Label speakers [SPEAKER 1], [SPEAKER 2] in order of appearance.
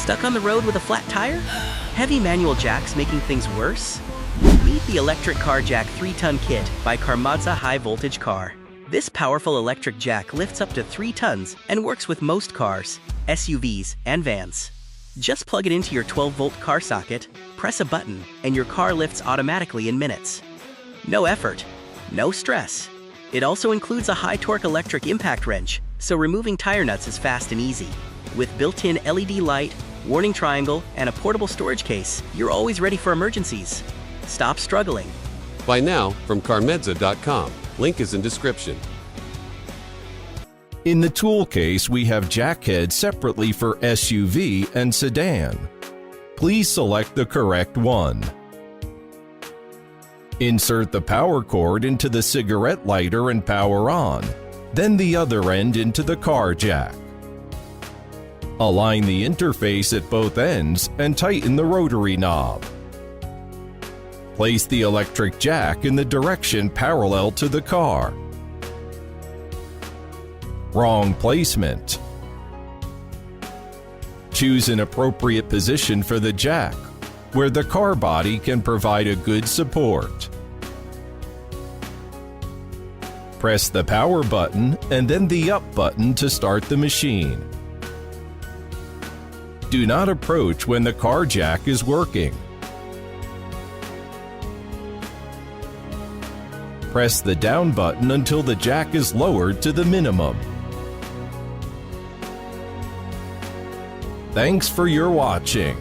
[SPEAKER 1] Stuck on the road with a flat tire? Heavy manual jacks making things worse? Meet the Electric Car Jack 3-ton kit by Carmodza High Voltage Car. This powerful electric jack lifts up to 3 tons and works with most cars, SUVs, and vans. Just plug it into your 12-volt car socket, press a button, and your car lifts automatically in minutes. No effort, no stress. It also includes a high-torque electric impact wrench, so removing tire nuts is fast and easy. With built-in LED light, warning triangle, and a portable storage case, you're always ready for emergencies. Stop struggling.
[SPEAKER 2] Buy now from Carmodza.com. Link is in description.
[SPEAKER 3] In the tool case, we have jack heads separately for SUV and sedan. Please select the correct one. Insert the power cord into the cigarette lighter and power on, then the other end into the car jack. Align the interface at both ends and tighten the rotary knob. Place the electric jack in the direction parallel to the car. Wrong placement. Choose an appropriate position for the jack, where the car body can provide a good support. Press the power button and then the up button to start the machine. Do not approach when the car jack is working. Press the down button until the jack is lowered to the minimum. Thanks for your watching.